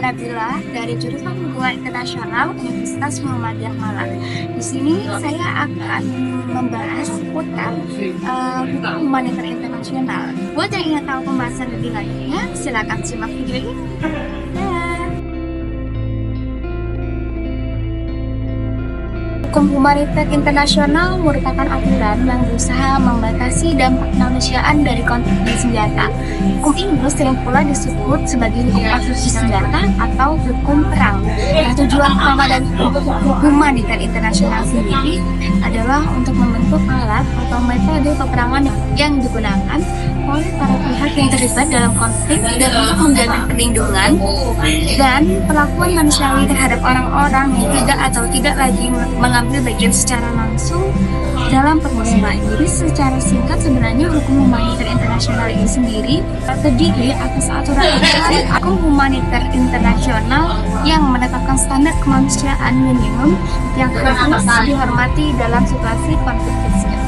Nabila dari jurusan Hubungan Internasional Universitas Muhammadiyah Malang. Di sini saya akan membahas seputar hukum humanitar internasional. Buat yang ingin tahu pembahasan lebih lanjutnya, silakan simak video ini. Hukum humanitar internasional merupakan aturan yang berusaha membatasi dampak kemanusiaan dari konflik bersenjata. Hukum ini sering pula disebut sebagai hukum konflik bersenjata atau hukum perang. Nah, tujuan utama dari hukum humanitar internasional sendiri adalah untuk membentuk alat atau metode peperangan yang digunakan oleh para pihak yang terlibat dalam konflik dan untuk menjamin perlindungan dan perlakuan manusiawi terhadap orang-orang yang tidak lagi mengambil bagian secara langsung dalam permusuhan. Jadi secara singkat sebenarnya hukum humanitar internasional ini sendiri terdiri atas aturan hukum humanitar internasional yang menetapkan standar kemanusiaan minimum yang harus dihormati dalam situasi konflik bersenjata.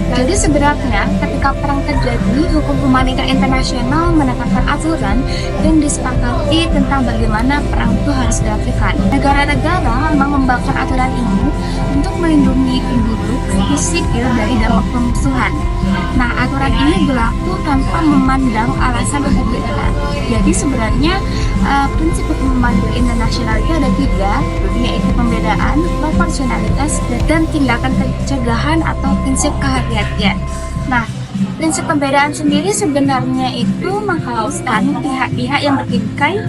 Jadi sebenarnya ketika perang terjadi, hukum humanitar internasional menetapkan aturan yang disepakati tentang bagaimana perang itu harus dilakukan. Negara-negara memang membakar aturan ini untuk melindungi penduduk sipil dari dampak permusuhan. Nah, aturan ini berlaku tanpa memandang alasan untuk berbeda. Jadi sebenarnya prinsip hukum humanitar internasional itu ada tiga, yaitu pembedaan, proporsionalitas, dan tindakan pencegahan atau prinsip kehati-hatian. Nah, prinsip pembedaan sendiri sebenarnya itu mengharuskan pihak-pihak yang bertikai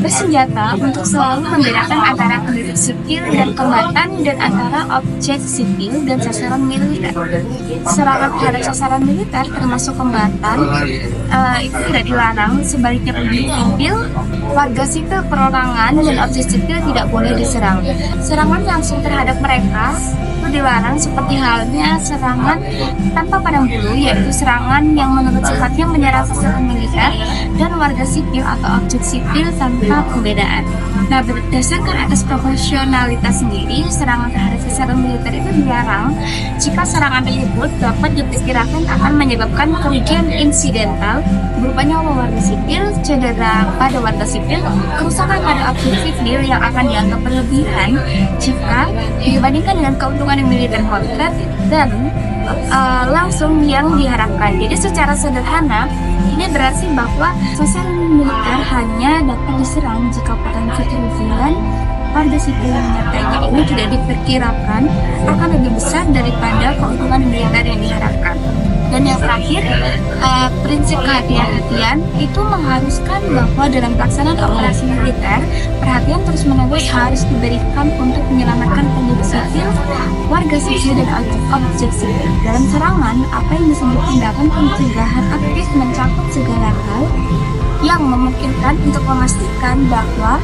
bersenjata untuk selalu membedakan antara penduduk sipil dan kombatan dan antara objek sipil dan sasaran militer. Serangan terhadap sasaran militer termasuk kombatan itu tidak dilarang, sebaliknya penduduk sipil, warga sipil perorangan dan objek sipil tidak boleh diserang. Serangan langsung terhadap mereka itu dilarang, seperti halnya serangan tanpa pandang bulu, yaitu serangan yang menurut sifatnya menyerang sasaran militer dan warga sipil atau objek sipil tanpa pembedaan. Nah, berdasarkan atas proporsionalitas sendiri, serangan terhadap sasaran militer itu dilarang jika serangan tersebut dapat diperkirakan akan menyebabkan kerugian insidental berupa nyawa warga sipil, cedera pada warga sipil, kerusakan pada objek sipil yang akan dianggap berlebihan jika dibandingkan dengan keuntungan militer konkret dan langsung yang diharapkan. Jadi secara sederhana ini berarti bahwa sasaran militer hanya dapat diserang jika potensi kerugian pada sipil yang nyatanya ini tidak diperkirakan akan lebih besar daripada keuntungan militer yang diharapkan. Dan yang terakhir, prinsip kehati-hatian itu mengharuskan bahwa dalam pelaksanaan operasi militer, perhatian terus-menerus harus diberikan untuk menyelamatkan penduduk sipil, warga sipil, dan objek sipil. Dalam serangan, apa yang disebut tindakan pencegahan aktif mencakup segala hal yang memungkinkan untuk memastikan bahwa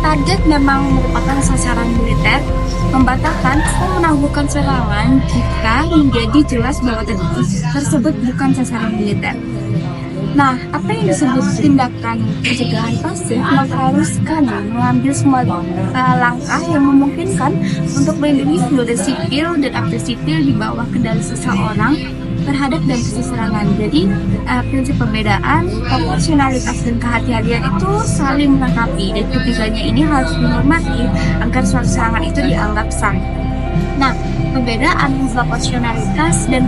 target memang merupakan sasaran militer, membatalkan atau menangguhkan serangan jika menjadi jelas bahwa tersebut bukan sasaran militer. Nah, apa yang disebut tindakan pencegahan pasif mengharuskan mengambil semua langkah yang memungkinkan untuk melindungi penduduk sipil dan objek sipil di bawah kendali seseorang terhadap dampak serangan. Jadi prinsip pembedaan, proporsionalitas, dan kehati-hatian itu saling melengkapi, dan ketiganya ini harus dihormati agar suatu serangan itu dianggap sah. Nah, perbedaan proporsionalitas dan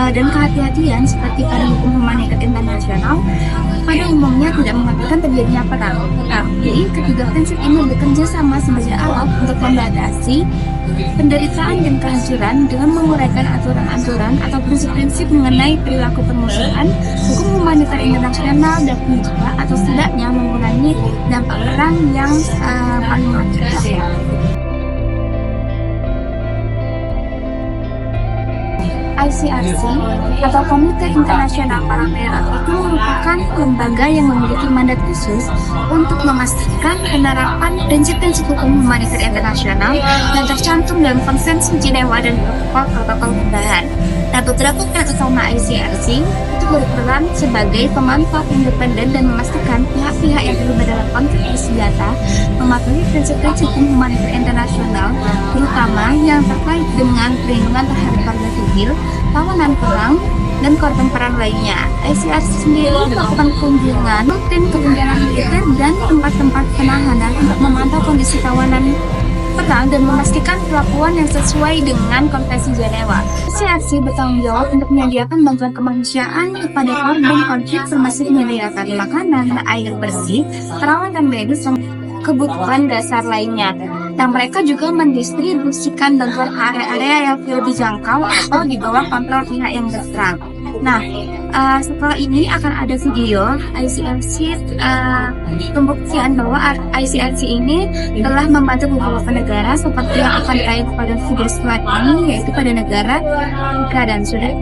kehati-hatian seperti pada hukum humanitar internasional pada umumnya tidak mengakibatkan terjadinya perang. Jadi ketiga prinsip ini bekerja sama sebagai alat untuk membatasi penderitaan dan kehancuran dengan menguraikan aturan-aturan atau prinsip-prinsip mengenai perilaku permusuhan. Hukum humanitar internasional dapat mencegah atau setidaknya mengurangi dampak perang yang paling menyakitkan. ICRC atau Komite Internasional Perang Merah itu merupakan lembaga yang memiliki mandat khusus untuk memastikan penerapan prinsip-prinsip hukum humanitar internasional yang tercantum dalam Konvensi Jenewa dan protokol tambahan. Nah, beberapa kerjasama ICRC itu berperan sebagai pemantau independen dan memastikan pihak-pihak yang terlibat dalam konflik bersenjata mematuhi prinsip-prinsip hukum humanitar internasional, terutama yang terkait dengan perlindungan terhadap warga sipil, tawanan perang, dan korban perang lainnya. ICRC sendiri melakukan kunjungan rutin ke penjara militer dan tempat-tempat penahanan untuk memantau kondisi tawanan perang dan memastikan perlakuan yang sesuai dengan Konvensi Jenewa. ICRC bertanggung jawab untuk menyediakan bantuan kemanusiaan kepada korban konflik, termasuk menyediakan makanan, air bersih, perawatan medis, dan kebutuhan dasar lainnya. Dan mereka juga mendistribusikan bantuan ke area-area yang tidak dijangkau atau di bawah kontrol pihak yang berperang. Nah, setelah ini akan ada video ICRC pembuktian bahwa ICRC ini telah membantu beberapa negara seperti yang akan ditarik pada video selanjutnya, yaitu pada negara Afrika dan Sudan.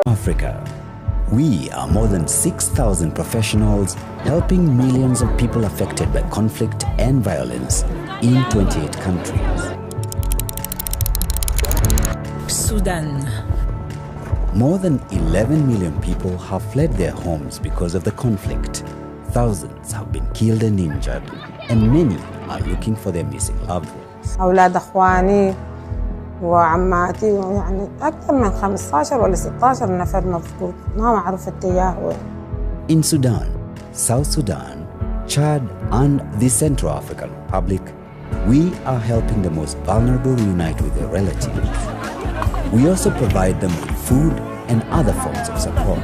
Africa. We are more than 6,000 professionals helping millions of people affected by conflict and violence in 28 countries. Sudan. More than 11 million people have fled their homes because of the conflict. Thousands have been killed and injured, and many are looking for their missing loved ones. أولاد أخواني وعماتي يعني أكثر من 15 ولا 16 نفر مفقود، ما معروف اتجاه وين. In Sudan, South Sudan, Chad, and the Central African Republic, we are helping the most vulnerable reunite with their relatives. We also provide them with food and other forms of support.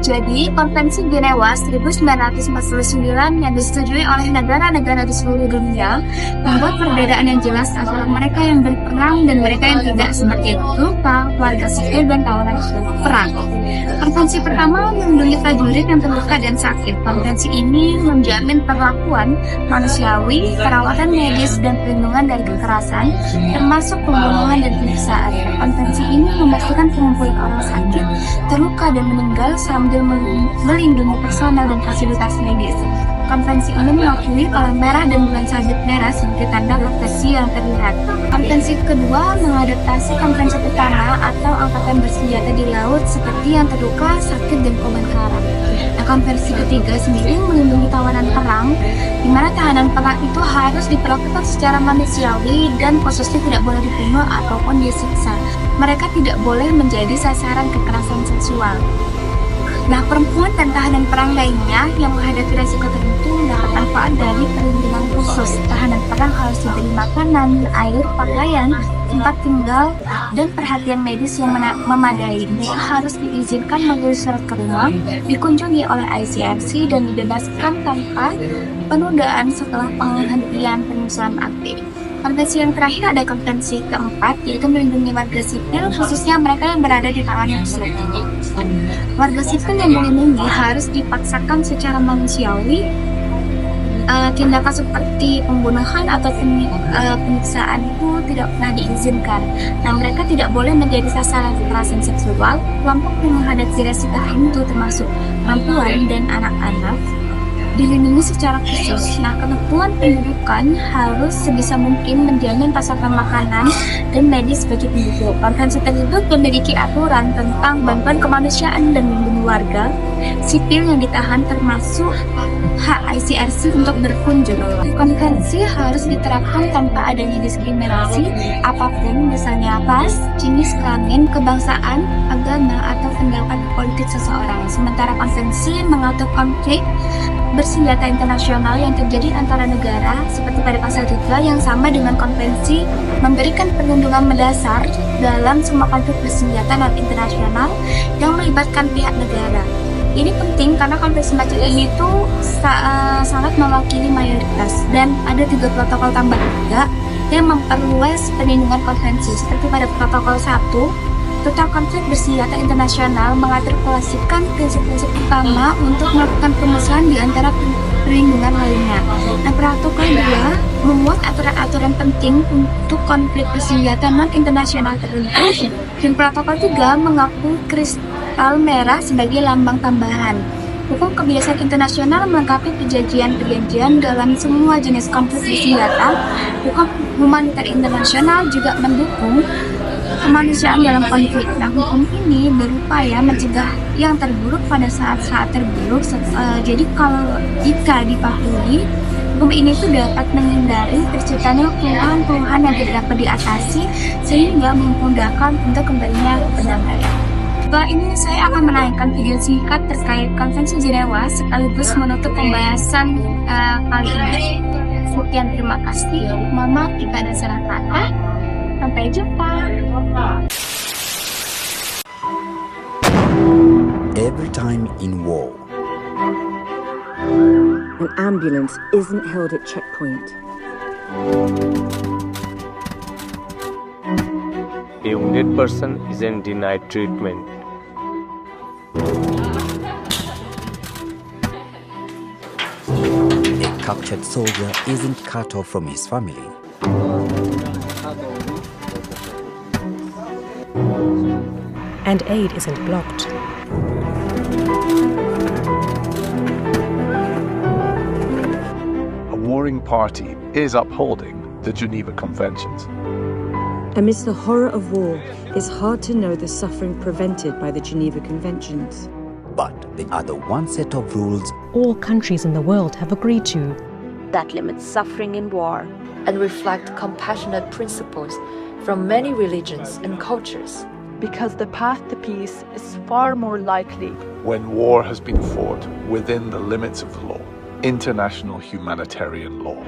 Jadi, Konvensi Jenewa 1949 yang disetujui oleh negara-negara di seluruh dunia membuat perbedaan yang jelas antara mereka yang berperang dan mereka yang tidak, seperti berupa warga sipil dan tawanan perang. Konvensi pertama melindungi prajurit yang terluka dan sakit. Konvensi ini menjamin perlakuan manusiawi, perawatan medis, dan perlindungan dari kekerasan, termasuk pembunuhan dan penyiksaan. Konvensi ini memastikan pengumpulan orang sakit, terluka, dan meninggal sambil melindungi personel dan fasilitas medis. Konvensi ini mengakui Palang Merah dan bulan salju merah sebagai tanda lokasi yang terlihat. Konvensi kedua mengadaptasi konvensi pertama atau angkatan bersenjata di laut seperti yang terluka, sakit, dan korban karam. Nah, konvensi ketiga sendiri melindungi tawanan perang, di mana tahanan perang itu harus diperlakukan secara manusiawi dan khususnya tidak boleh dibunuh ataupun disiksa. Mereka tidak boleh menjadi sasaran kekerasan seksual. Nah, perempuan dan tahanan perang lainnya yang menghadapi resiko tertentu mendapat manfaat dari perlindungan khusus. Tahanan perang harus diberi makanan, air, pakaian, tempat tinggal, dan perhatian medis yang memadai. Mereka harus diizinkan mengirim surat ke rumah, dikunjungi oleh ICRC, dan dibebaskan tanpa penundaan setelah penghentian penyusunan aktif. Konvensi yang terakhir ada konvensi keempat, yaitu melindungi warga sipil, khususnya mereka yang berada di tangan musuh. Warga sipil yang dilindungi harus dipaksakan secara manusiawi. Tindakan seperti pembunuhan atau penyiksaan itu tidak pernah diizinkan. Nah, mereka tidak boleh menjadi sasaran kekerasan seksual. Kelompok yang menghadapi resiko itu termasuk perempuan dan anak-anak dilindungi secara khusus. Nah, ketentuan pendudukan harus sebisa mungkin menjamin pasokan makanan dan medis bagi penduduk. Konvensi tersebut memiliki aturan tentang bantuan kemanusiaan dan melindungi warga sipil yang ditahan, termasuk hak ICRC untuk berkunjung. Konvensi harus diterapkan tanpa adanya diskriminasi apapun, misalnya ras, jenis kelamin, kebangsaan, agama, atau pendapat politik seseorang. Sementara konvensi mengatur konflik bersenjata internasional yang terjadi antara negara, seperti pada pasal 3 yang sama dengan konvensi, memberikan perlindungan mendasar dalam semua konflik bersenjata non internasional yang melibatkan pihak negara. Ini penting karena konflik semacam ini tuh sangat mewakili mayoritas, dan ada 3 protokol tambahan juga yang memperluas perlindungan konvensi, seperti pada protokol 1 tentang konflik bersenjata internasional mengatur klasikan prinsip-prinsip utama untuk melakukan pemusnahan di antara perlindungan lainnya. Nah, protokol 2 memuat aturan-aturan penting untuk konflik bersenjata non internasional tertentu, dan protokol 3 mengakui kristal merah sebagai lambang tambahan. Hukum kebiasaan internasional melengkapi perjanjian-perjanjian dalam semua jenis konflik bersenjata. Hukum humaniter internasional juga mendukung kemanusiaan dalam konflik. Nah, hukum ini berupaya mencegah yang terburuk pada saat-saat terburuk. Jadi kalau jika dipatuhi, hukum ini tuh dapat menghindari terciptanya keluhan-keluhan yang tidak dapat diatasi sehingga memudahkan untuk kembalinya ke perdamaian. Setelah ini saya akan menayangkan video singkat terkait Konvensi Jenewa sekaligus menutup pembahasan kali ini. Sekian, terima kasih. Mama, jika ada salah kata. Sampai jumpa. Every time in war, An ambulance isn't held at checkpoint. A wounded person isn't denied treatment. a captured soldier isn't cut off from his family. And aid isn't blocked. A warring party is upholding the Geneva Conventions. Amidst the horror of war, it's hard to know the suffering prevented by the Geneva Conventions. But there are the one set of rules All countries in the world have agreed to. that limit suffering in war and reflect compassionate principles from many religions and cultures. Because the path to peace is far more likely When war has been fought within the limits of the law, international humanitarian law.